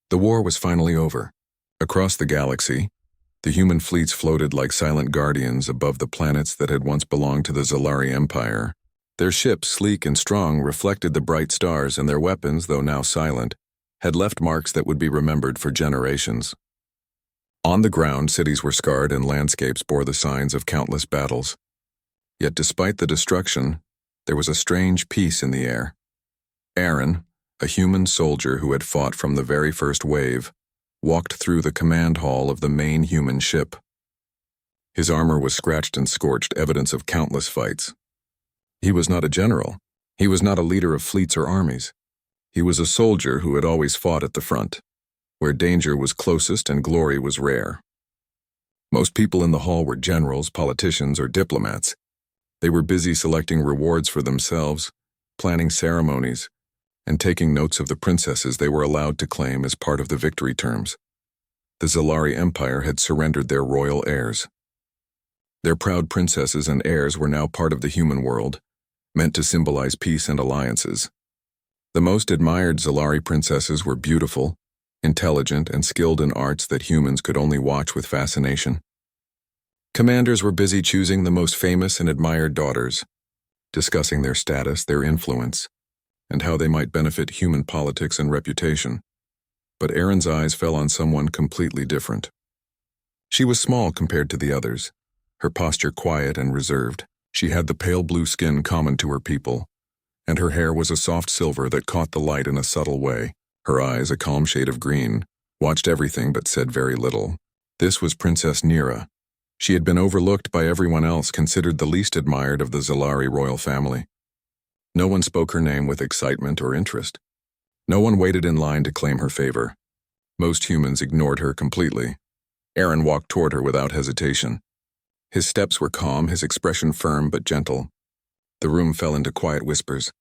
The war was finally over. Across the galaxy, the human fleets floated like silent guardians above the planets that had once belonged to the Zalari Empire. Their ships, sleek and strong, reflected the bright stars, and their weapons, though now silent, had left marks that would be remembered for generations. On the ground, cities were scarred and landscapes bore the signs of countless battles. Yet despite the destruction, there was a strange peace in the air. Aaron, a human soldier who had fought from the very first wave, walked through the command hall of the main human ship. His armor was scratched and scorched, evidence of countless fights. He was not a general. He was not a leader of fleets or armies. He was a soldier who had always fought at the front, where danger was closest and glory was rare. Most people in the hall were generals, politicians, or diplomats. They were busy selecting rewards for themselves, planning ceremonies, and taking notes of the princesses they were allowed to claim as part of the victory terms. The Zalari Empire had surrendered their royal heirs. Their proud princesses and heirs were now part of the human world, meant to symbolize peace and alliances. The most admired Zalari princesses were beautiful, intelligent, and skilled in arts that humans could only watch with fascination. Commanders were busy choosing the most famous and admired daughters, discussing their status, their influence, and how they might benefit human politics and reputation. But Aaron's eyes fell on someone completely different. She was small compared to the others, her posture quiet and reserved. She had the pale blue skin common to her people, and her hair was a soft silver that caught the light in a subtle way. Her eyes, a calm shade of green, watched everything but said very little. This was Princess Nira. She had been overlooked by everyone else, considered the least admired of the Zalari royal family. No one spoke her name with excitement or interest. No one waited in line to claim her favor. Most humans ignored her completely. Aaron walked toward her without hesitation. His steps were calm, his expression firm but gentle. The room fell into quiet whispers.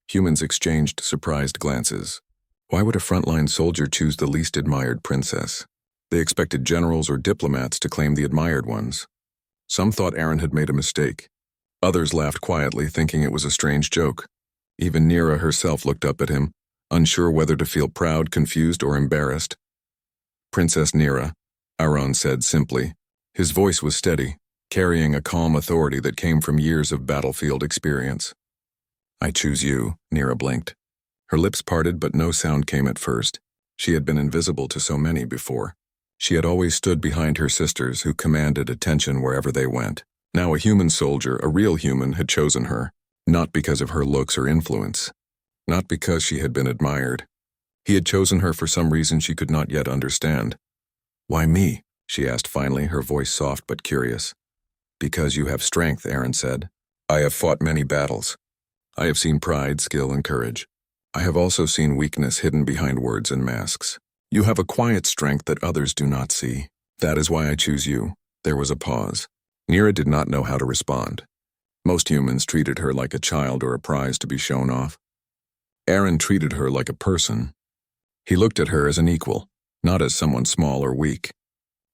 Humans exchanged surprised glances. Why would a frontline soldier choose the least admired princess? They expected generals or diplomats to claim the admired ones. Some thought Aaron had made a mistake. Others laughed quietly, thinking it was a strange joke. Even Nira herself looked up at him, unsure whether to feel proud, confused, or embarrassed. "Princess Nira," Aaron said simply. His voice was steady, carrying a calm authority that came from years of battlefield experience. "I choose you," Nira blinked. Her lips parted, but no sound came at first. She had been invisible to so many before. She had always stood behind her sisters, who commanded attention wherever they went. Now a human soldier, a real human, had chosen her, not because of her looks or influence, not because she had been admired. He had chosen her for some reason she could not yet understand. "Why me?" she asked finally, her voice soft but curious. "Because you have strength," Aaron said. "I have fought many battles. I have seen pride, skill, and courage. I have also seen weakness hidden behind words and masks. You have a quiet strength that others do not see. That is why I choose you." There was a pause. Nira did not know how to respond. Most humans treated her like a child or a prize to be shown off. Aaron treated her like a person. He looked at her as an equal, not as someone small or weak.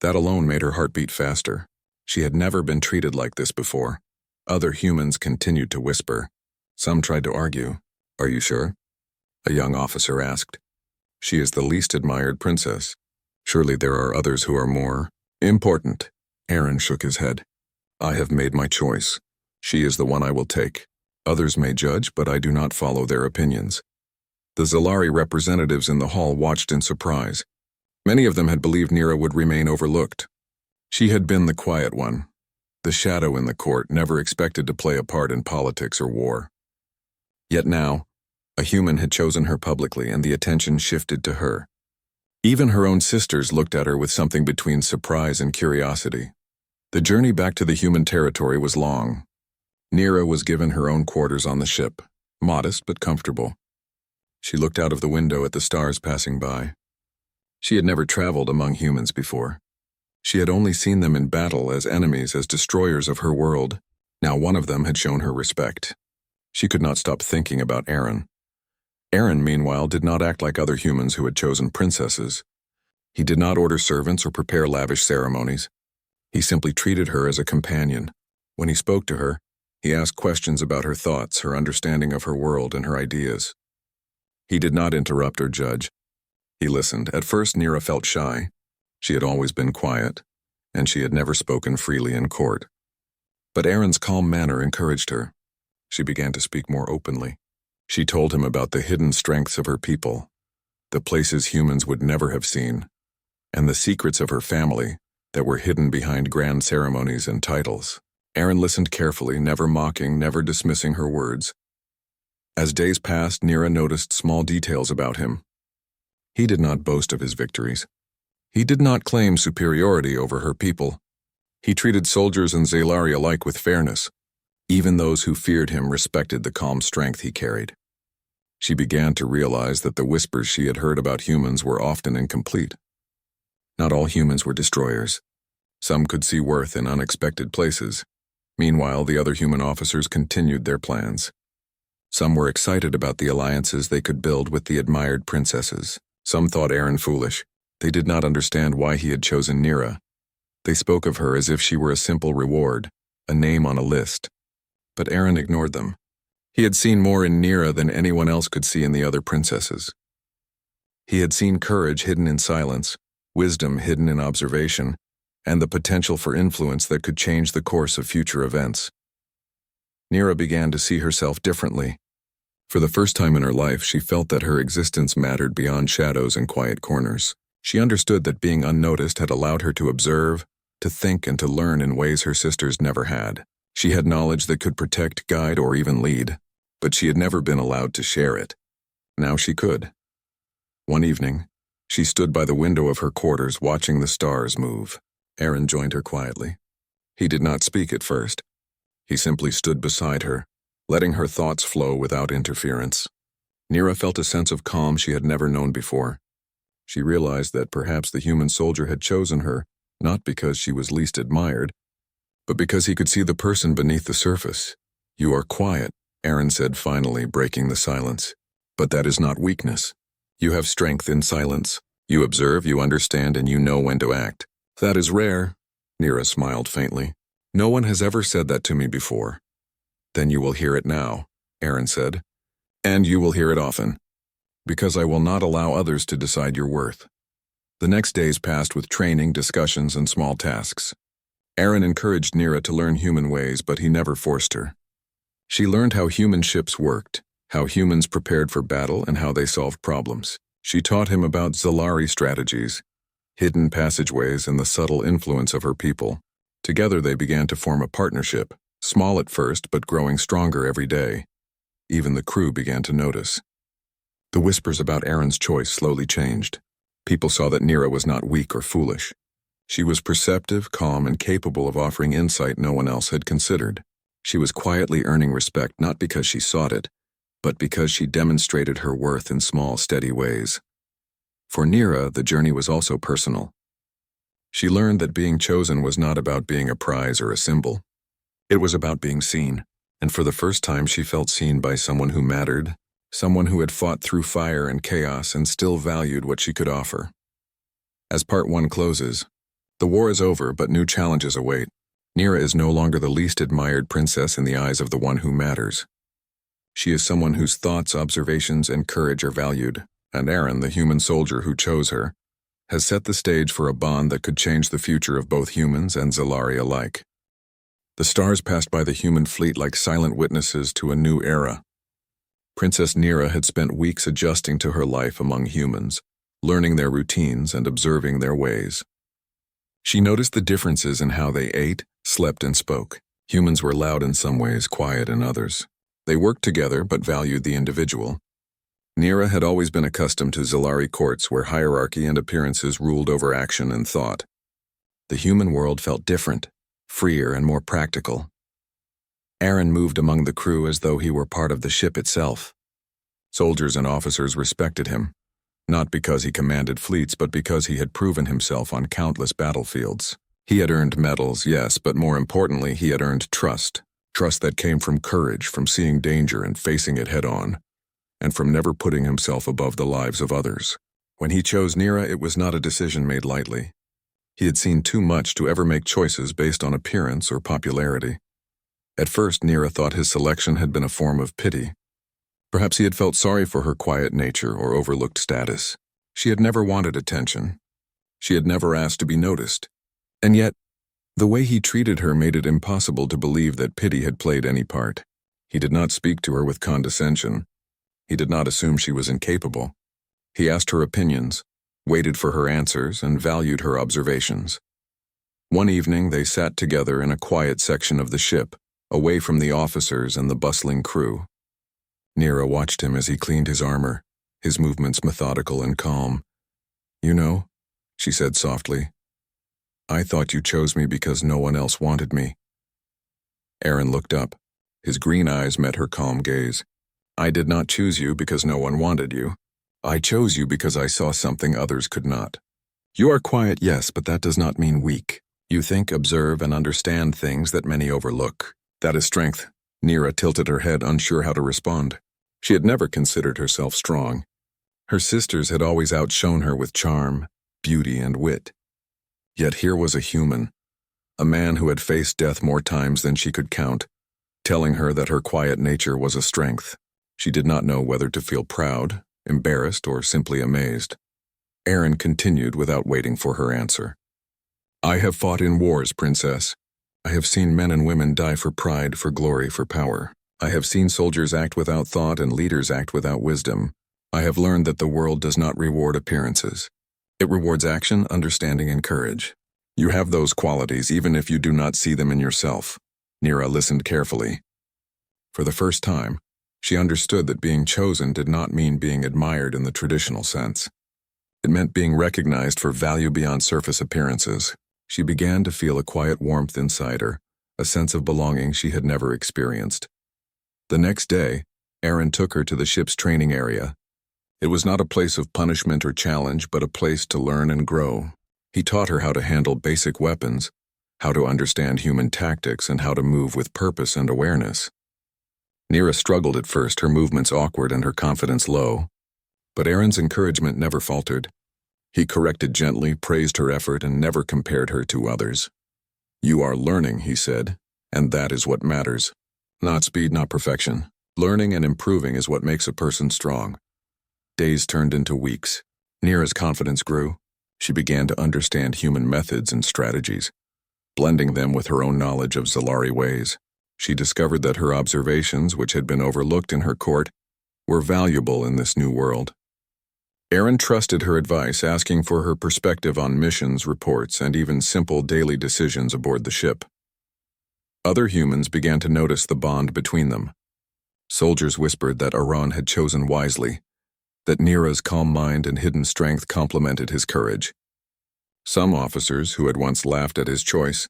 That alone made her heart beat faster. She had never been treated like this before. Other humans continued to whisper. Some tried to argue. "Are you sure?" A young officer asked. "She is the least admired princess. Surely there are others who are more important." Aaron shook his head. "I have made my choice. She is the one I will take. Others may judge, but I do not follow their opinions." The Zalari representatives in the hall watched in surprise. Many of them had believed Nira would remain overlooked. She had been the quiet one, the shadow in the court, never expected to play a part in politics or war. Yet now, a human had chosen her publicly, and the attention shifted to her. Even her own sisters looked at her with something between surprise and curiosity. The journey back to the human territory was long. Nira was given her own quarters on the ship, modest but comfortable. She looked out of the window at the stars passing by. She had never traveled among humans before. She had only seen them in battle as enemies, as destroyers of her world. Now one of them had shown her respect. She could not stop thinking about Aaron. Aaron, meanwhile, did not act like other humans who had chosen princesses. He did not order servants or prepare lavish ceremonies. He simply treated her as a companion. When he spoke to her, he asked questions about her thoughts, her understanding of her world, and her ideas. He did not interrupt or judge. He listened. At first, Nira felt shy. She had always been quiet, and she had never spoken freely in court. But Aaron's calm manner encouraged her. She began to speak more openly. She told him about the hidden strengths of her people, the places humans would never have seen, and the secrets of her family that were hidden behind grand ceremonies and titles. Aaron listened carefully, never mocking, never dismissing her words. As days passed, Nira noticed small details about him. He did not boast of his victories. He did not claim superiority over her people. He treated soldiers and Zalari alike with fairness. Even those who feared him respected the calm strength he carried. She began to realize that the whispers she had heard about humans were often incomplete. Not all humans were destroyers. Some could see worth in unexpected places. Meanwhile, the other human officers continued their plans. Some were excited about the alliances they could build with the admired princesses. Some thought Aaron foolish. They did not understand why he had chosen Nira. They spoke of her as if she were a simple reward, a name on a list. But Aaron ignored them. He had seen more in Nira than anyone else could see in the other princesses. He had seen courage hidden in silence, wisdom hidden in observation, and the potential for influence that could change the course of future events. Nira began to see herself differently. For the first time in her life, she felt that her existence mattered beyond shadows and quiet corners. She understood that being unnoticed had allowed her to observe, to think, and to learn in ways her sisters never had. She had knowledge that could protect, guide, or even lead, but she had never been allowed to share it. Now she could. One evening, she stood by the window of her quarters watching the stars move. Aaron joined her quietly. He did not speak at first. He simply stood beside her, letting her thoughts flow without interference. Nira felt a sense of calm she had never known before. She realized that perhaps the human soldier had chosen her, not because she was least admired, but because he could see the person beneath the surface. "You are quiet," Aaron said finally, breaking the silence. "But that is not weakness. You have strength in silence. You observe, you understand, and you know when to act." "That is rare," Nira smiled faintly. "No one has ever said that to me before." "Then you will hear it now," Aaron said. "And you will hear it often. Because I will not allow others to decide your worth." The next days passed with training, discussions, and small tasks. Aaron encouraged Nira to learn human ways, but he never forced her. She learned how human ships worked, how humans prepared for battle, and how they solved problems. She taught him about Zalari strategies, hidden passageways, and the subtle influence of her people. Together they began to form a partnership, small at first but growing stronger every day. Even the crew began to notice. The whispers about Aaron's choice slowly changed. People saw that Nira was not weak or foolish. She was perceptive, calm, and capable of offering insight no one else had considered. She was quietly earning respect not because she sought it, but because she demonstrated her worth in small, steady ways. For Nira, the journey was also personal. She learned that being chosen was not about being a prize or a symbol. It was about being seen, and for the first time she felt seen by someone who mattered, someone who had fought through fire and chaos and still valued what she could offer. As part 1 closes, the war is over, but new challenges await. Nira is no longer the least admired princess in the eyes of the one who matters. She is someone whose thoughts, observations, and courage are valued, and Aaron, the human soldier who chose her, has set the stage for a bond that could change the future of both humans and Zalari alike. The stars passed by the human fleet like silent witnesses to a new era. Princess Nira had spent weeks adjusting to her life among humans, learning their routines and observing their ways. She noticed the differences in how they ate, slept, and spoke. Humans were loud in some ways, quiet in others. They worked together but valued the individual. Nira had always been accustomed to Zalari courts where hierarchy and appearances ruled over action and thought. The human world felt different, freer, and more practical. Aaron moved among the crew as though he were part of the ship itself. Soldiers and officers respected him, not because he commanded fleets, but because he had proven himself on countless battlefields. He had earned medals, yes, but more importantly, he had earned trust. Trust that came from courage, from seeing danger and facing it head-on, and from never putting himself above the lives of others. When he chose Nira, it was not a decision made lightly. He had seen too much to ever make choices based on appearance or popularity. At first, Nira thought his selection had been a form of pity. Perhaps he had felt sorry for her quiet nature or overlooked status. She had never wanted attention. She had never asked to be noticed. And yet, the way he treated her made it impossible to believe that pity had played any part. He did not speak to her with condescension. He did not assume she was incapable. He asked her opinions, waited for her answers, and valued her observations. One evening, they sat together in a quiet section of the ship, away from the officers and the bustling crew. Nira watched him as he cleaned his armor, his movements methodical and calm. "You know," she said softly, "I thought you chose me because no one else wanted me." Aaron looked up. His green eyes met her calm gaze. "I did not choose you because no one wanted you. I chose you because I saw something others could not. You are quiet, yes, but that does not mean weak. You think, observe, and understand things that many overlook. That is strength." Nira tilted her head, unsure how to respond. She had never considered herself strong. Her sisters had always outshone her with charm, beauty, and wit. Yet here was a human, a man who had faced death more times than she could count, telling her that her quiet nature was a strength. She did not know whether to feel proud, embarrassed, or simply amazed. Aaron continued without waiting for her answer. "I have fought in wars, princess. I have seen men and women die for pride, for glory, for power. I have seen soldiers act without thought and leaders act without wisdom. I have learned that the world does not reward appearances. It rewards action, understanding, and courage. You have those qualities even if you do not see them in yourself." Nira listened carefully. For the first time, she understood that being chosen did not mean being admired in the traditional sense. It meant being recognized for value beyond surface appearances. She began to feel a quiet warmth inside her, a sense of belonging she had never experienced. The next day, Aaron took her to the ship's training area. It was not a place of punishment or challenge, but a place to learn and grow. He taught her how to handle basic weapons, how to understand human tactics, and how to move with purpose and awareness. Nira struggled at first, her movements awkward and her confidence low. But Aaron's encouragement never faltered. He corrected gently, praised her effort, and never compared her to others. "You are learning," he said, "and that is what matters. Not speed, not perfection. Learning and improving is what makes a person strong." Days turned into weeks. Nira's confidence grew. She began to understand human methods and strategies, blending them with her own knowledge of Zalari ways. She discovered that her observations, which had been overlooked in her court, were valuable in this new world. Aaron trusted her advice, asking for her perspective on missions, reports, and even simple daily decisions aboard the ship. Other humans began to notice the bond between them. Soldiers whispered that Aran had chosen wisely, that Nira's calm mind and hidden strength complemented his courage. Some officers, who had once laughed at his choice,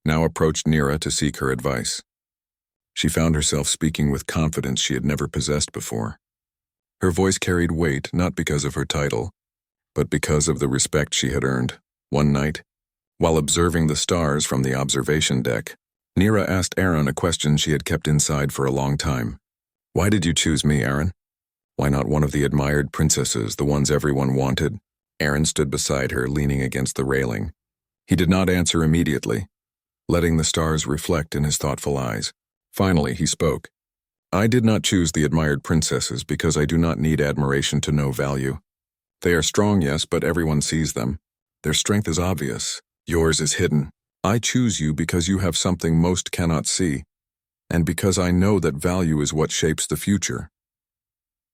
now approached Nira to seek her advice. She found herself speaking with confidence she had never possessed before. Her voice carried weight not because of her title, but because of the respect she had earned. One night, while observing the stars from the observation deck, Nira asked Aaron a question she had kept inside for a long time. "Why did you choose me, Aaron? Why not one of the admired princesses, the ones everyone wanted?" Aaron stood beside her, leaning against the railing. He did not answer immediately, letting the stars reflect in his thoughtful eyes. Finally, he spoke. "I did not choose the admired princesses because I do not need admiration to know value. They are strong, yes, but everyone sees them. Their strength is obvious. Yours is hidden. I choose you because you have something most cannot see, and because I know that value is what shapes the future."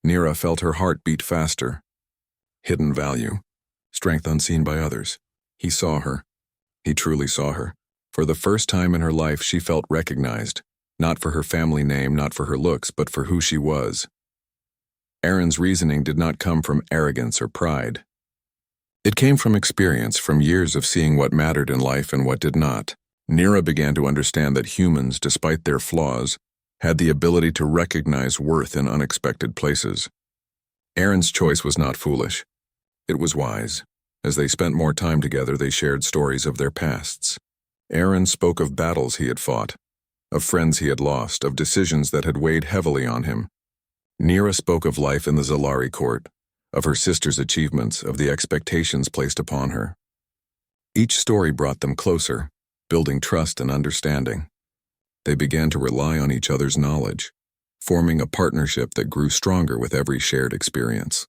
Nira felt her heart beat faster. Hidden value. Strength unseen by others. He saw her. He truly saw her. For the first time in her life, she felt recognized. Not for her family name, not for her looks, but for who she was. Aaron's reasoning did not come from arrogance or pride. It came from experience, from years of seeing what mattered in life and what did not. Nira began to understand that humans, despite their flaws, had the ability to recognize worth in unexpected places. Aaron's choice was not foolish. It was wise. As they spent more time together, they shared stories of their pasts. Aaron spoke of battles he had fought, of friends he had lost, of decisions that had weighed heavily on him. Nira spoke of life in the Zalari court, of her sister's achievements, of the expectations placed upon her. Each story brought them closer, building trust and understanding. They began to rely on each other's knowledge, forming a partnership that grew stronger with every shared experience.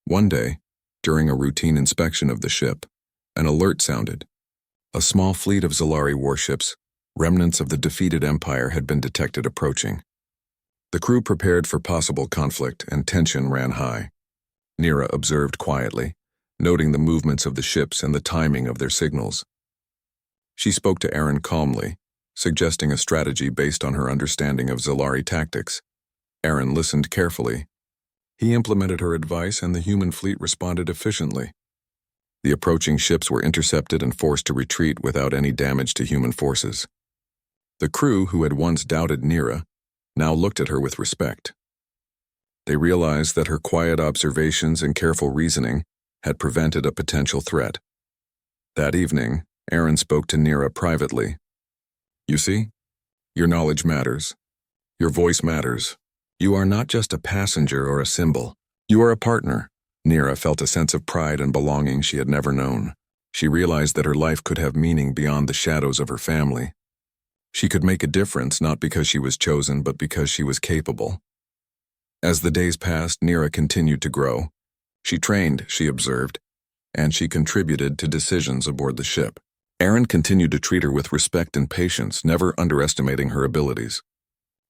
One day, During a routine inspection of the ship, an alert sounded. A small fleet of Zalari warships, remnants of the defeated Empire, had been detected approaching. The crew prepared for possible conflict, and tension ran high. Nira observed quietly, noting the movements of the ships and the timing of their signals. She spoke to Aaron calmly, suggesting a strategy based on her understanding of Zalari tactics. Aaron listened carefully. He implemented her advice, and the human fleet responded efficiently. The approaching ships were intercepted and forced to retreat without any damage to human forces. The crew, who had once doubted Nira, now looked at her with respect. They realized that her quiet observations and careful reasoning had prevented a potential threat. That evening, Aaron spoke to Nira privately. "You see? Your knowledge matters. Your voice matters. You are not just a passenger or a symbol. You are a partner." Nira felt a sense of pride and belonging she had never known. She realized that her life could have meaning beyond the shadows of her family. She could make a difference not because she was chosen, but because she was capable. As the days passed, Nira continued to grow. She trained, she observed, and she contributed to decisions aboard the ship. Aaron continued to treat her with respect and patience, never underestimating her abilities.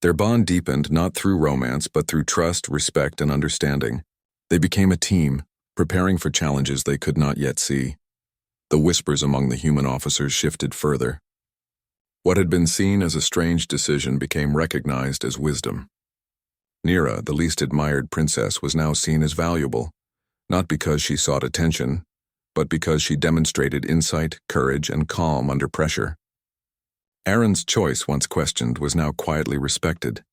Their bond deepened not through romance, but through trust, respect, and understanding. They became a team, preparing for challenges they could not yet see. The whispers among the human officers shifted further. What had been seen as a strange decision became recognized as wisdom. Nira, the least admired princess, was now seen as valuable, not because she sought attention, but because she demonstrated insight, courage, and calm under pressure. Aaron's choice, once questioned, was now quietly respected.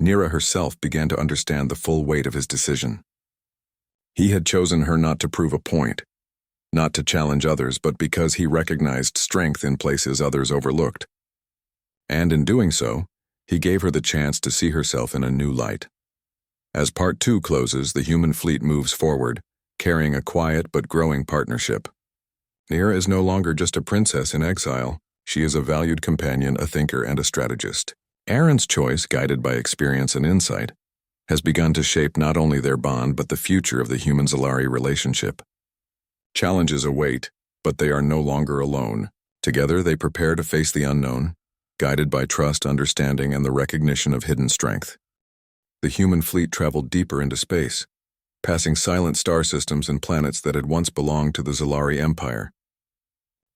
Nira herself began to understand the full weight of his decision. He had chosen her not to prove a point, not to challenge others, but because he recognized strength in places others overlooked. And in doing so, he gave her the chance to see herself in a new light. As Part 2 closes, the human fleet moves forward, carrying a quiet but growing partnership. Nira is no longer just a princess in exile. She is a valued companion, a thinker, and a strategist. Aaron's choice, guided by experience and insight, has begun to shape not only their bond but the future of the human-Zalari relationship. Challenges await, but they are no longer alone. Together they prepare to face the unknown, guided by trust, understanding, and the recognition of hidden strength. The human fleet traveled deeper into space, passing silent star systems and planets that had once belonged to the Zalari Empire.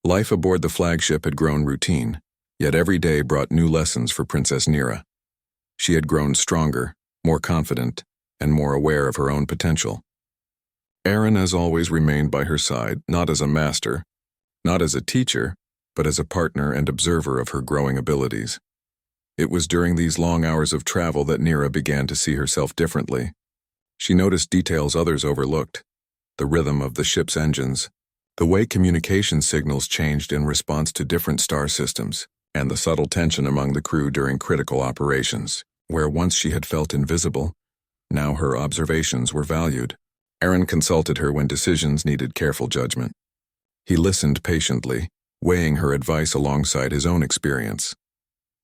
Life aboard the flagship had grown routine, yet every day brought new lessons for Princess Nira. She had grown stronger, more confident, and more aware of her own potential. Aaron, as always, remained by her side, not as a master, not as a teacher, but as a partner and observer of her growing abilities. It was during these long hours of travel that Nira began to see herself differently. She noticed details others overlooked: the rhythm of the ship's engines, the way communication signals changed in response to different star systems, and the subtle tension among the crew during critical operations. Where once she had felt invisible, now her observations were valued. Aaron consulted her when decisions needed careful judgment. He listened patiently, weighing her advice alongside his own experience.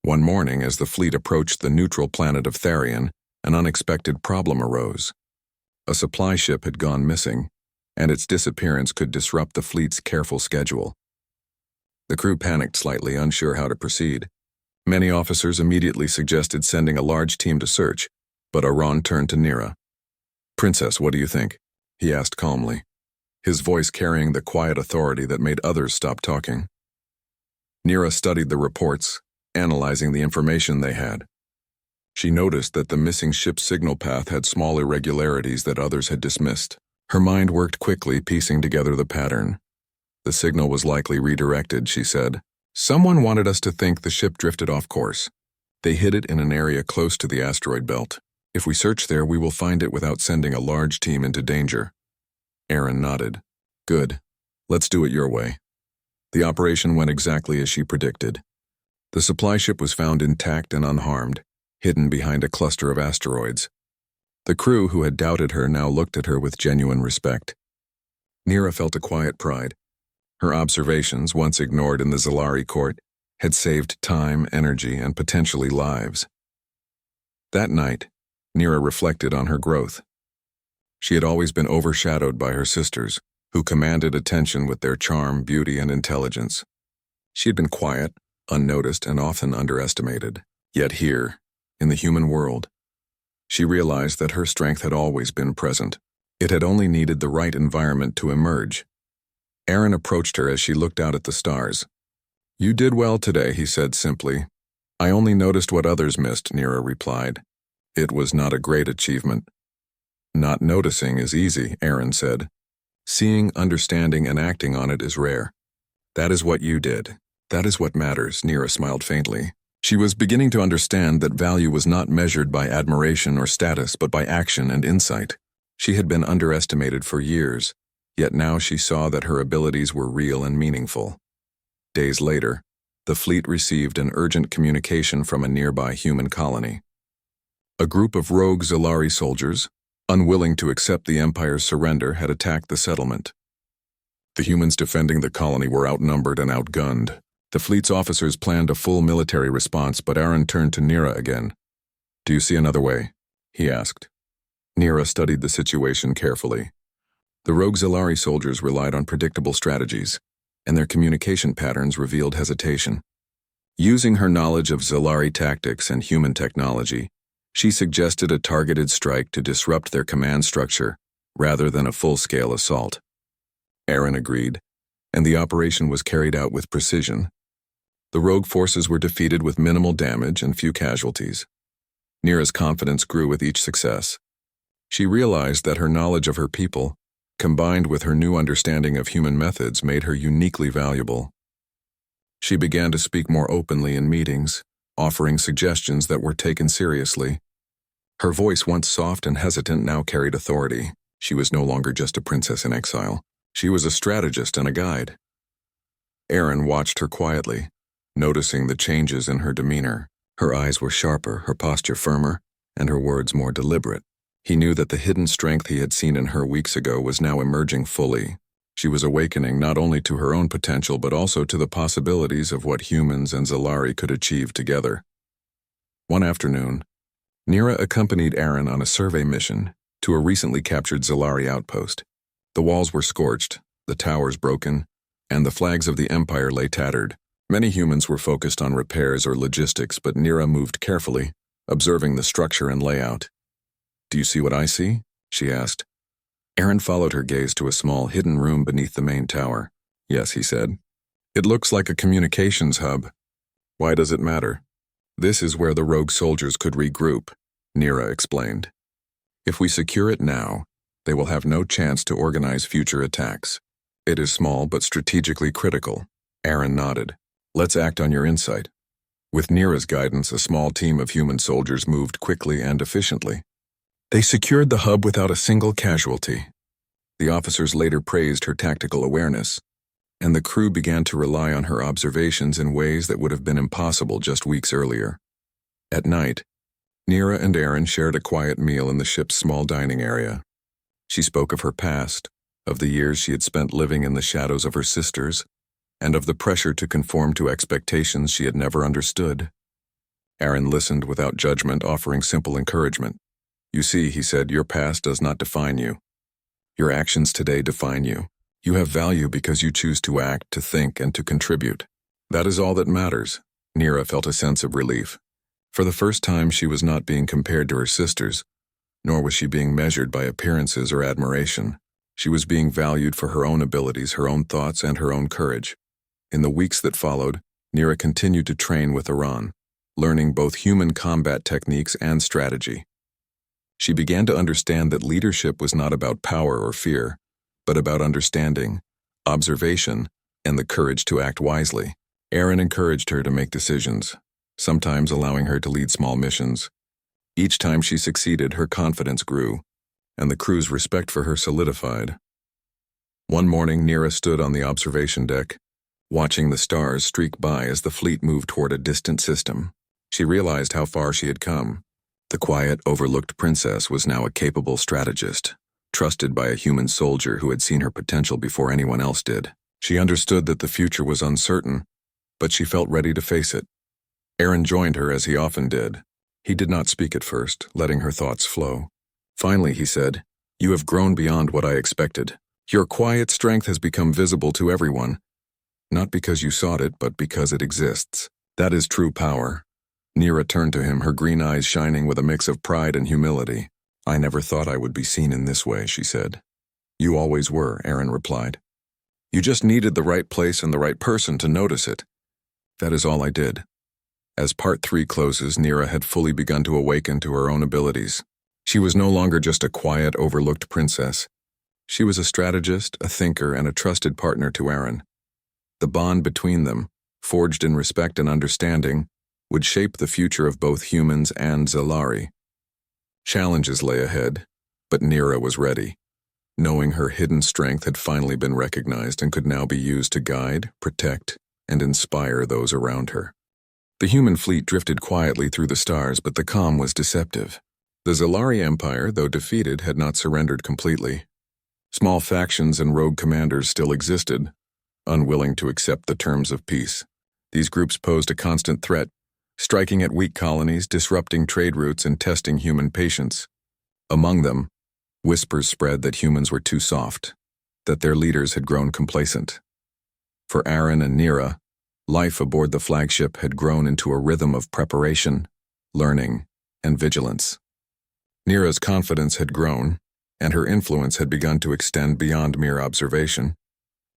One morning, as the fleet approached the neutral planet of Tharion, an unexpected problem arose. A supply ship had gone missing, and its disappearance could disrupt the fleet's careful schedule. The crew panicked slightly, unsure how to proceed. Many officers immediately suggested sending a large team to search, but Aron turned to Nira. "Princess, what do you think?" he asked calmly, his voice carrying the quiet authority that made others stop talking. Nira studied the reports, analyzing the information they had. She noticed that the missing ship's signal path had small irregularities that others had dismissed. Her mind worked quickly, piecing together the pattern. The signal was likely redirected, she said. Someone wanted us to think the ship drifted off course. They hid it in an area close to the asteroid belt. If we search there, we will find it without sending a large team into danger. Aaron nodded. Good. Let's do it your way. The operation went exactly as she predicted. The supply ship was found intact and unharmed, hidden behind a cluster of asteroids. The crew, who had doubted her, now looked at her with genuine respect. Nira felt a quiet pride. Her observations, once ignored in the Zalari court, had saved time, energy, and potentially lives. That night, Nira reflected on her growth. She had always been overshadowed by her sisters, who commanded attention with their charm, beauty, and intelligence. She had been quiet, unnoticed, and often underestimated. Yet here, in the human world, she realized that her strength had always been present. It had only needed the right environment to emerge. Aaron approached her as she looked out at the stars. "You did well today," he said simply. "I only noticed what others missed," Nira replied. "It was not a great achievement." "Not noticing is easy," Aaron said. "Seeing, understanding, and acting on it is rare. That is what you did. That is what matters," Nira smiled faintly. She was beginning to understand that value was not measured by admiration or status, but by action and insight. She had been underestimated for years, yet now she saw that her abilities were real and meaningful. Days later, the fleet received an urgent communication from a nearby human colony. A group of rogue Zalari soldiers, unwilling to accept the Empire's surrender, had attacked the settlement. The humans defending the colony were outnumbered and outgunned. The fleet's officers planned a full military response, but Aaron turned to Nira again. "Do you see another way?" he asked. Nira studied the situation carefully. The rogue Zalari soldiers relied on predictable strategies, and their communication patterns revealed hesitation. Using her knowledge of Zalari tactics and human technology, she suggested a targeted strike to disrupt their command structure rather than a full-scale assault. Aaron agreed, and the operation was carried out with precision. The rogue forces were defeated with minimal damage and few casualties. Nira's confidence grew with each success. She realized that her knowledge of her people, combined with her new understanding of human methods, made her uniquely valuable. She began to speak more openly in meetings, offering suggestions that were taken seriously. Her voice, once soft and hesitant, now carried authority. She was no longer just a princess in exile. She was a strategist and a guide. Aaron watched her quietly, noticing the changes in her demeanor. Her eyes were sharper, her posture firmer, and her words more deliberate. He knew that the hidden strength he had seen in her weeks ago was now emerging fully. She was awakening not only to her own potential but also to the possibilities of what humans and Zalari could achieve together. One afternoon, Nira accompanied Aaron on a survey mission to a recently captured Zalari outpost. The walls were scorched, the towers broken, and the flags of the Empire lay tattered. Many humans were focused on repairs or logistics, but Nira moved carefully, observing the structure and layout. "Do you see what I see?" she asked. Aaron followed her gaze to a small hidden room beneath the main tower. "Yes," he said. "It looks like a communications hub. Why does it matter?" "This is where the rogue soldiers could regroup," Nira explained. "If we secure it now, they will have no chance to organize future attacks. It is small but strategically critical." Aaron nodded. "Let's act on your insight." With Nira's guidance, a small team of human soldiers moved quickly and efficiently. They secured the hub without a single casualty. The officers later praised her tactical awareness, and the crew began to rely on her observations in ways that would have been impossible just weeks earlier. At night, Nira and Aaron shared a quiet meal in the ship's small dining area. She spoke of her past, of the years she had spent living in the shadows of her sisters, and of the pressure to conform to expectations she had never understood. Aaron listened without judgment, offering simple encouragement. "You see," he said, "your past does not define you. Your actions today define you. You have value because you choose to act, to think, and to contribute. That is all that matters." Nira felt a sense of relief. For the first time, she was not being compared to her sisters, nor was she being measured by appearances or admiration. She was being valued for her own abilities, her own thoughts, and her own courage. In the weeks that followed, Nira continued to train with Iran, learning both human combat techniques and strategy. She began to understand that leadership was not about power or fear, but about understanding, observation, and the courage to act wisely. Aaron encouraged her to make decisions, sometimes allowing her to lead small missions. Each time she succeeded, her confidence grew, and the crew's respect for her solidified. One morning, Nira stood on the observation deck, watching the stars streak by as the fleet moved toward a distant system. She realized how far she had come. The quiet, overlooked princess was now a capable strategist, trusted by a human soldier who had seen her potential before anyone else did. She understood that the future was uncertain, but she felt ready to face it. Aaron joined her as he often did. He did not speak at first, letting her thoughts flow. Finally, he said, "You have grown beyond what I expected. Your quiet strength has become visible to everyone, not because you sought it, but because it exists. That is true power. Nira turned to him, her green eyes shining with a mix of pride and humility. I never thought I would be seen in this way, she said. You always were, Aaron replied. You just needed the right place and the right person to notice it. That is all I did. As part 3 closes, Nira had fully begun to awaken to her own abilities. She was no longer just a quiet, overlooked princess. She was a strategist, a thinker, and a trusted partner to Aaron. The bond between them, forged in respect and understanding, would shape the future of both humans and Zalari. Challenges lay ahead, but Nira was ready, knowing her hidden strength had finally been recognized and could now be used to guide, protect, and inspire those around her. The human fleet drifted quietly through the stars, but the calm was deceptive. The Zalari Empire, though defeated, had not surrendered completely. Small factions and rogue commanders still existed, unwilling to accept the terms of peace. These groups posed a constant threat, striking at weak colonies, disrupting trade routes, and testing human patience. Among them, whispers spread that humans were too soft, that their leaders had grown complacent. For Aaron and Nira, life aboard the flagship had grown into a rhythm of preparation, learning, and vigilance. Nira's confidence had grown, and her influence had begun to extend beyond mere observation.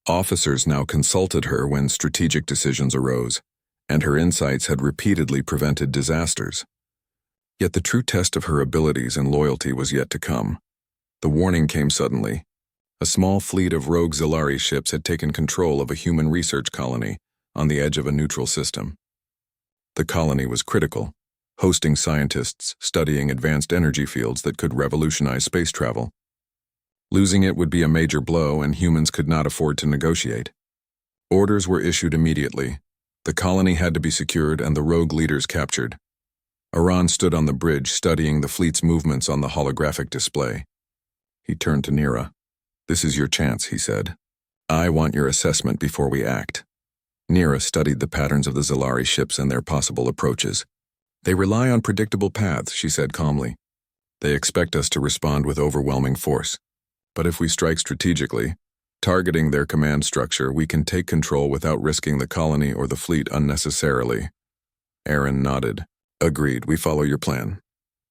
Officers now consulted her when strategic decisions arose, and her insights had repeatedly prevented disasters. Yet the true test of her abilities and loyalty was yet to come. The warning came suddenly. A small fleet of rogue Zalari ships had taken control of a human research colony on the edge of a neutral system. The colony was critical, hosting scientists studying advanced energy fields that could revolutionize space travel. Losing it would be a major blow, and humans could not afford to negotiate. Orders were issued immediately. The colony had to be secured and the rogue leaders captured. Aran stood on the bridge studying the fleet's movements on the holographic display. He turned to Nira. This is your chance, he said. I want your assessment before we act. Nira studied the patterns of the Zalari ships and their possible approaches. They rely on predictable paths, she said calmly. They expect us to respond with overwhelming force. But if we strike strategically, targeting their command structure, we can take control without risking the colony or the fleet unnecessarily. Aaron nodded. Agreed, we follow your plan.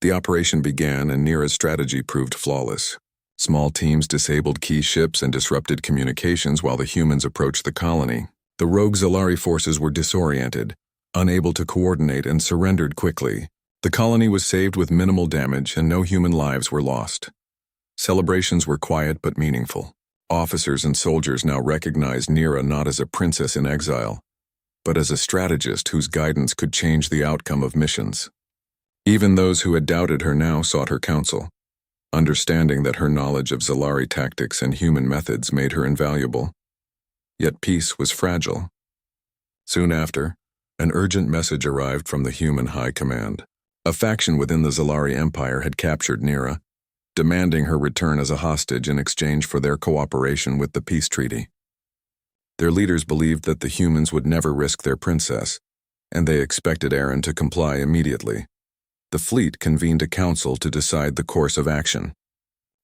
The operation began, and Nira's strategy proved flawless. Small teams disabled key ships and disrupted communications while the humans approached the colony. The rogue Zalari forces were disoriented, unable to coordinate, and surrendered quickly. The colony was saved with minimal damage, and no human lives were lost. Celebrations were quiet but meaningful. Officers and soldiers now recognized Nira not as a princess in exile, but as a strategist whose guidance could change the outcome of missions. Even those who had doubted her now sought her counsel, understanding that her knowledge of Zalari tactics and human methods made her invaluable. Yet peace was fragile. Soon after, an urgent message arrived from the human high command. A faction within the Zalari Empire had captured Nira, demanding her return as a hostage in exchange for their cooperation with the peace treaty. Their leaders believed that the humans would never risk their princess, and they expected Aaron to comply immediately. The fleet convened a council to decide the course of action.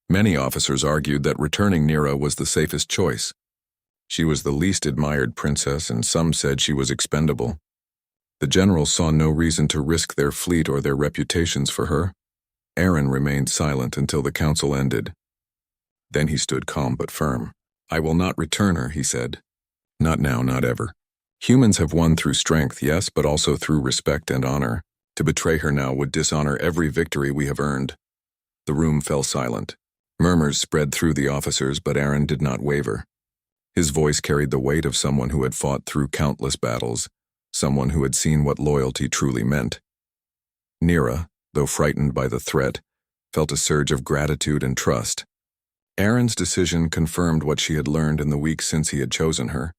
Many officers argued that returning Nira was the safest choice. She was the least admired princess, and some said she was expendable. The generals saw no reason to risk their fleet or their reputations for her. Aaron remained silent until the council ended. Then he stood calm but firm. I will not return her, he said. Not now, not ever. Humans have won through strength, yes, but also through respect and honor. To betray her now would dishonor every victory we have earned. The room fell silent. Murmurs spread through the officers, but Aaron did not waver. His voice carried the weight of someone who had fought through countless battles, someone who had seen what loyalty truly meant. Nira, though frightened by the threat, felt a surge of gratitude and trust. Aaron's decision confirmed what she had learned in the weeks since he had chosen her.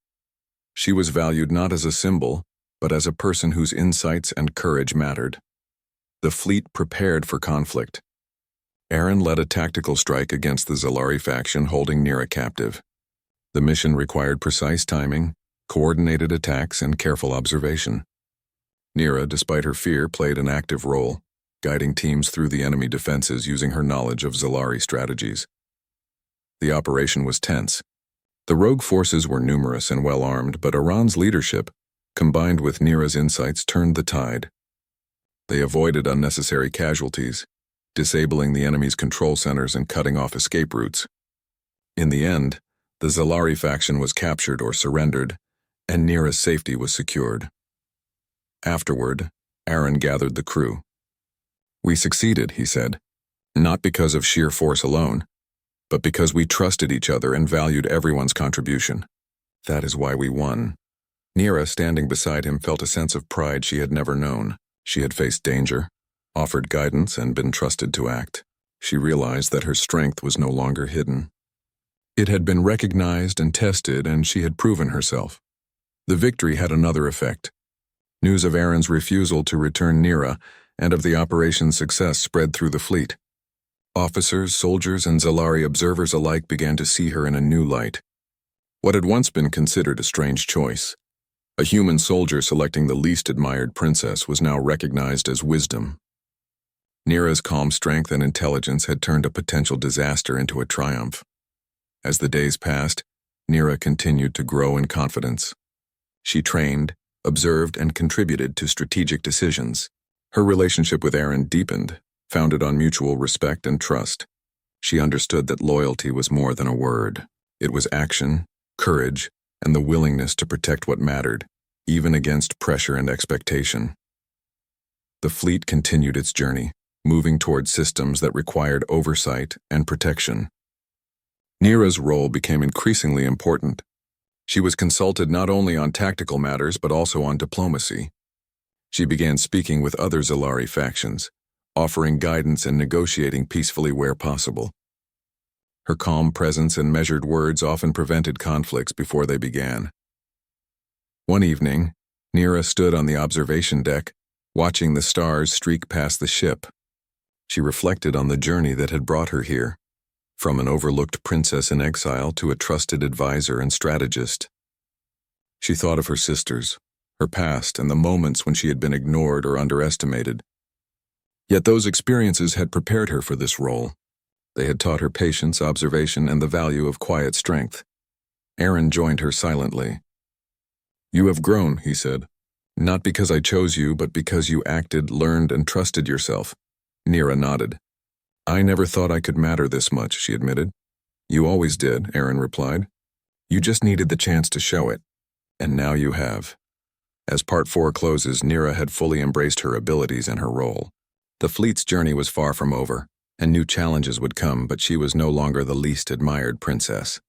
She was valued not as a symbol, but as a person whose insights and courage mattered. The fleet prepared for conflict. Aaron led a tactical strike against the Zalari faction, holding Nira captive. The mission required precise timing, coordinated attacks, and careful observation. Nira, despite her fear, played an active role, guiding teams through the enemy defenses using her knowledge of Zalari strategies. The operation was tense. The rogue forces were numerous and well-armed, but Iran's leadership, combined with Nira's insights, turned the tide. They avoided unnecessary casualties, disabling the enemy's control centers and cutting off escape routes. In the end, the Zalari faction was captured or surrendered, and Nira's safety was secured. Afterward, Aaron gathered the crew. "We succeeded," he said, "not because of sheer force alone, but because we trusted each other and valued everyone's contribution. That is why we won." Nira, standing beside him, felt a sense of pride she had never known. She had faced danger, offered guidance, and been trusted to act. She realized that her strength was no longer hidden. It had been recognized and tested, and she had proven herself. The victory had another effect. News of Aaron's refusal to return Nira and of the operation's success spread through the fleet. Officers, soldiers, and Zalari observers alike began to see her in a new light. What had once been considered a strange choice, a human soldier selecting the least admired princess, was now recognized as wisdom. Nira's calm strength and intelligence had turned a potential disaster into a triumph. As the days passed, Nira continued to grow in confidence. She trained, observed, and contributed to strategic decisions. Her relationship with Aaron deepened, founded on mutual respect and trust. She understood that loyalty was more than a word. It was action, courage, and the willingness to protect what mattered, even against pressure and expectation. The fleet continued its journey, moving toward systems that required oversight and protection. Nira's role became increasingly important. She was consulted not only on tactical matters but also on diplomacy. She began speaking with other Zalari factions, offering guidance and negotiating peacefully where possible. Her calm presence and measured words often prevented conflicts before they began. One evening, Nira stood on the observation deck, watching the stars streak past the ship. She reflected on the journey that had brought her here, from an overlooked princess in exile to a trusted advisor and strategist. She thought of her sisters, her past, and the moments when she had been ignored or underestimated. Yet those experiences had prepared her for this role. They had taught her patience, observation, and the value of quiet strength. Aaron joined her silently. "You have grown," he said. "Not because I chose you, but because you acted, learned, and trusted yourself." Nira nodded. "I never thought I could matter this much," she admitted. "You always did," Aaron replied. "You just needed the chance to show it. And now you have." As Part 4 closes, Nira had fully embraced her abilities and her role. The fleet's journey was far from over, and new challenges would come, but she was no longer the least admired princess.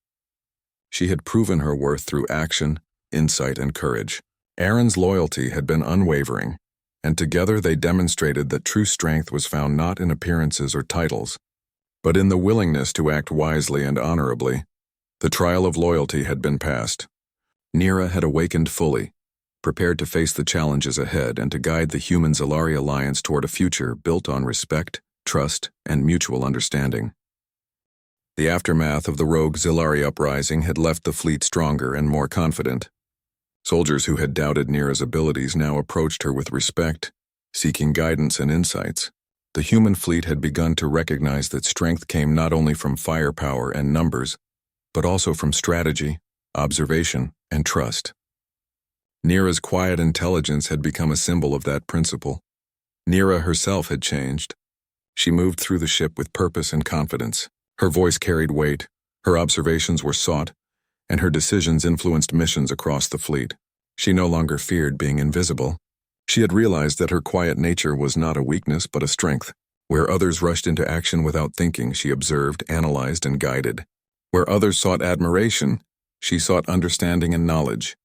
She had proven her worth through action, insight, and courage. Aaron's loyalty had been unwavering, and together they demonstrated that true strength was found not in appearances or titles, but in the willingness to act wisely and honorably. The trial of loyalty had been passed. Nira had awakened fully, prepared to face the challenges ahead and to guide the human Zalari alliance toward a future built on respect, trust, and mutual understanding. The aftermath of the rogue Zalari uprising had left the fleet stronger and more confident. Soldiers who had doubted Nira's abilities now approached her with respect, seeking guidance and insights. The human fleet had begun to recognize that strength came not only from firepower and numbers, but also from strategy, observation, and trust. Nira's quiet intelligence had become a symbol of that principle. Nira herself had changed. She moved through the ship with purpose and confidence. Her voice carried weight, her observations were sought, and her decisions influenced missions across the fleet. She no longer feared being invisible. She had realized that her quiet nature was not a weakness but a strength. Where others rushed into action without thinking, she observed, analyzed, and guided. Where others sought admiration, she sought understanding and knowledge.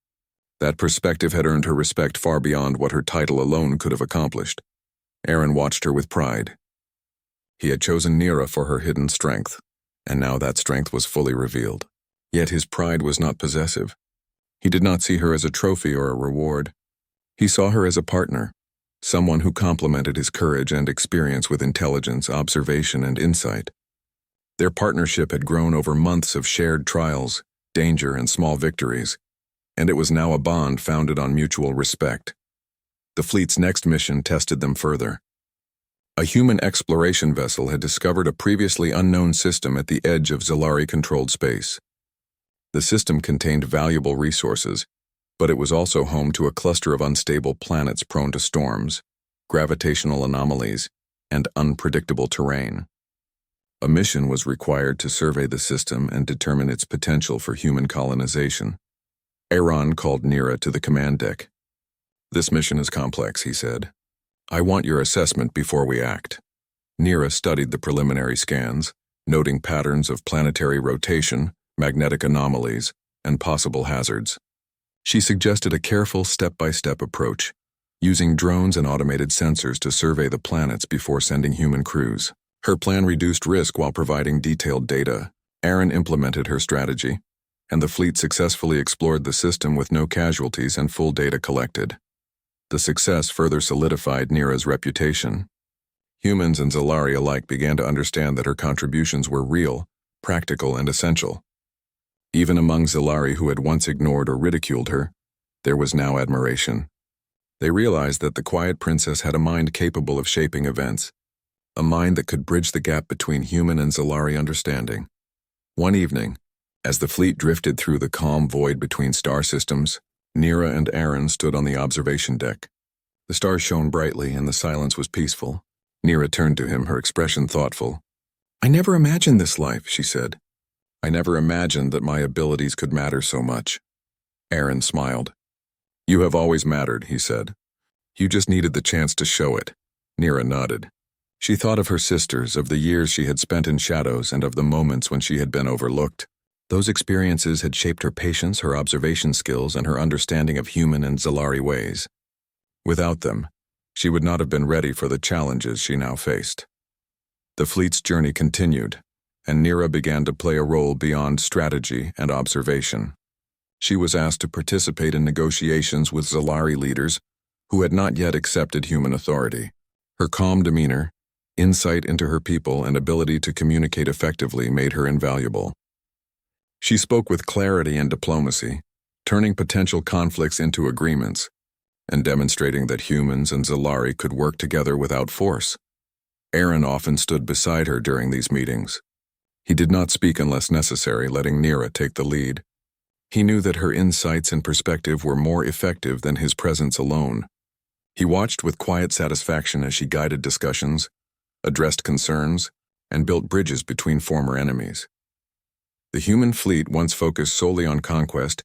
That perspective had earned her respect far beyond what her title alone could have accomplished. Aaron watched her with pride. He had chosen Nira for her hidden strength, and now that strength was fully revealed. Yet his pride was not possessive. He did not see her as a trophy or a reward. He saw her as a partner, someone who complemented his courage and experience with intelligence, observation, and insight. Their partnership had grown over months of shared trials, danger, and small victories, and it was now a bond founded on mutual respect. The fleet's next mission tested them further. A human exploration vessel had discovered a previously unknown system at the edge of Zalari-controlled space. The system contained valuable resources, but it was also home to a cluster of unstable planets prone to storms, gravitational anomalies, and unpredictable terrain. A mission was required to survey the system and determine its potential for human colonization. Aaron called Nira to the command deck. "This mission is complex," he said. "I want your assessment before we act." Nira studied the preliminary scans, noting patterns of planetary rotation, magnetic anomalies, and possible hazards. She suggested a careful step-by-step approach, using drones and automated sensors to survey the planets before sending human crews. Her plan reduced risk while providing detailed data. Aaron implemented her strategy, and the fleet successfully explored the system with no casualties and full data collected. The success further solidified Nira's reputation. Humans and Zalari alike began to understand that her contributions were real, practical, and essential. Even among Zalari who had once ignored or ridiculed her, there was now admiration. They realized that the quiet princess had a mind capable of shaping events, a mind that could bridge the gap between human and Zalari understanding. One evening, as the fleet drifted through the calm void between star systems, Nira and Aaron stood on the observation deck. The stars shone brightly and the silence was peaceful. Nira turned to him, her expression thoughtful. "I never imagined this life," she said. "I never imagined that my abilities could matter so much." Aaron smiled. "You have always mattered," he said. "You just needed the chance to show it." Nira nodded. She thought of her sisters, of the years she had spent in shadows, and of the moments when she had been overlooked. Those experiences had shaped her patience, her observation skills, and her understanding of human and Zalari ways. Without them, she would not have been ready for the challenges she now faced. The fleet's journey continued, and Nira began to play a role beyond strategy and observation. She was asked to participate in negotiations with Zalari leaders who had not yet accepted human authority. Her calm demeanor, insight into her people, and ability to communicate effectively made her invaluable. She spoke with clarity and diplomacy, turning potential conflicts into agreements, and demonstrating that humans and Zalari could work together without force. Aaron often stood beside her during these meetings. He did not speak unless necessary, letting Nira take the lead. He knew that her insights and perspective were more effective than his presence alone. He watched with quiet satisfaction as she guided discussions, addressed concerns, and built bridges between former enemies. The human fleet, once focused solely on conquest,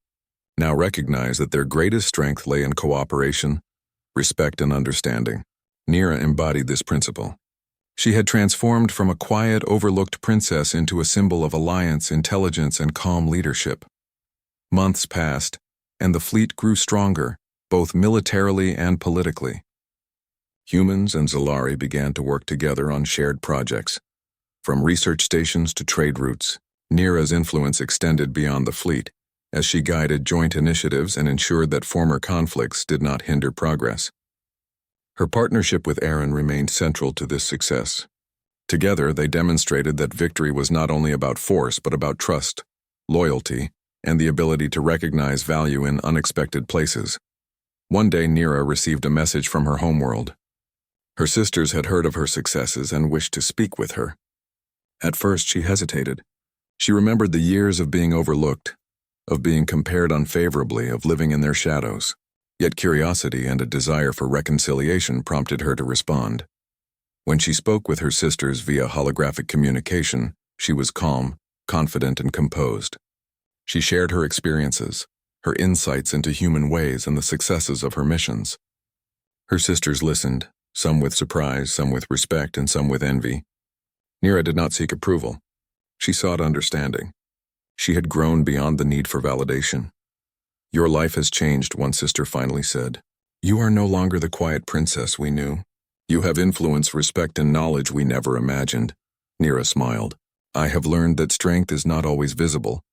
now recognized that their greatest strength lay in cooperation, respect, and understanding. Nira embodied this principle. She had transformed from a quiet, overlooked princess into a symbol of alliance, intelligence, and calm leadership. Months passed, and the fleet grew stronger, both militarily and politically. Humans and Zalari began to work together on shared projects, from research stations to trade routes. Nira's influence extended beyond the fleet, as she guided joint initiatives and ensured that former conflicts did not hinder progress. Her partnership with Aaron remained central to this success. Together, they demonstrated that victory was not only about force but about trust, loyalty, and the ability to recognize value in unexpected places. One day, Nira received a message from her homeworld. Her sisters had heard of her successes and wished to speak with her. At first, she hesitated. She remembered the years of being overlooked, of being compared unfavorably, of living in their shadows. Yet curiosity and a desire for reconciliation prompted her to respond. When she spoke with her sisters via holographic communication, she was calm, confident, and composed. She shared her experiences, her insights into human ways, and the successes of her missions. Her sisters listened, some with surprise, some with respect, and some with envy. Nira did not seek approval. She sought understanding. She had grown beyond the need for validation. "Your life has changed," one sister finally said. "You are no longer the quiet princess we knew. You have influence, respect, and knowledge we never imagined." Nira smiled. "I have learned that strength is not always visible,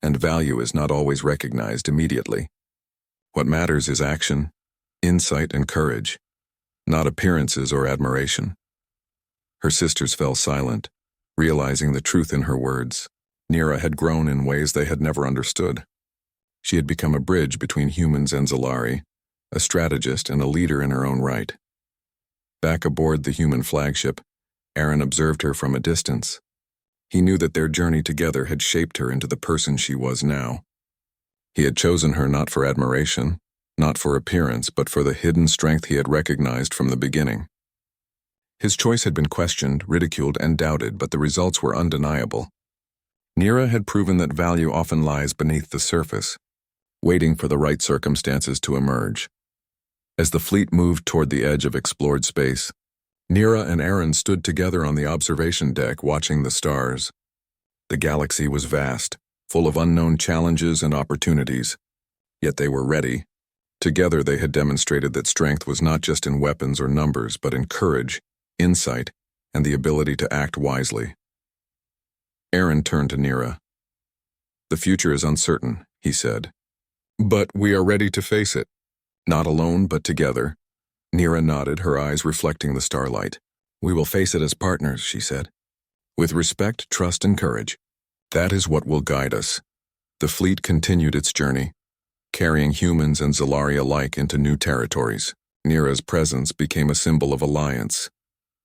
and value is not always recognized immediately. What matters is action, insight, and courage, not appearances or admiration." Her sisters fell silent, realizing the truth in her words. Nira had grown in ways they had never understood. She had become a bridge between humans and Zalari, a strategist and a leader in her own right. Back aboard the human flagship, Aaron observed her from a distance. He knew that their journey together had shaped her into the person she was now. He had chosen her not for admiration, not for appearance, but for the hidden strength he had recognized from the beginning. His choice had been questioned, ridiculed, and doubted, but the results were undeniable. Nira had proven that value often lies beneath the surface, waiting for the right circumstances to emerge. As the fleet moved toward the edge of explored space, Nira and Aaron stood together on the observation deck watching the stars. The galaxy was vast, full of unknown challenges and opportunities, yet they were ready. Together they had demonstrated that strength was not just in weapons or numbers, but in courage, insight, and the ability to act wisely. Aaron turned to Nira. "The future is uncertain," he said. "But we are ready to face it. Not alone, but together." Nira nodded, her eyes reflecting the starlight. "We will face it as partners," she said. "With respect, trust, and courage. That is what will guide us." The fleet continued its journey, carrying humans and Zalari alike into new territories. Nira's presence became a symbol of alliance,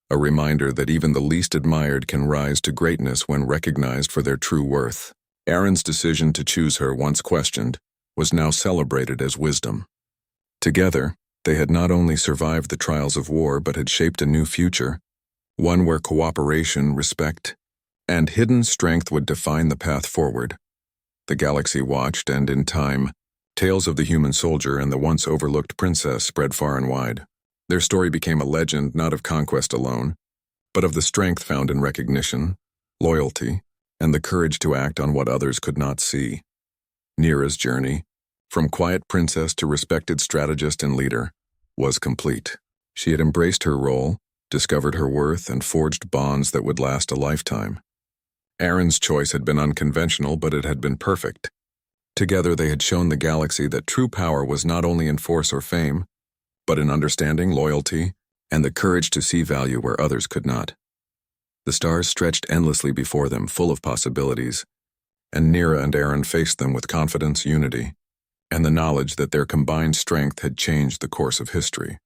a reminder that even the least admired can rise to greatness when recognized for their true worth. Aaron's decision to choose her, once questioned, was now celebrated as wisdom. Together, they had not only survived the trials of war but had shaped a new future, one where cooperation, respect, and hidden strength would define the path forward. The galaxy watched, and in time, tales of the human soldier and the once overlooked princess spread far and wide. Their story became a legend not of conquest alone, but of the strength found in recognition, loyalty, and the courage to act on what others could not see. Nira's journey, from quiet princess to respected strategist and leader, was complete. She had embraced her role, discovered her worth, and forged bonds that would last a lifetime. Aaron's choice had been unconventional, but it had been perfect. Together they had shown the galaxy that true power was not only in force or fame, but in understanding, loyalty, and the courage to see value where others could not. The stars stretched endlessly before them, full of possibilities, and Nira and Aaron faced them with confidence, unity, and the knowledge that their combined strength had changed the course of history.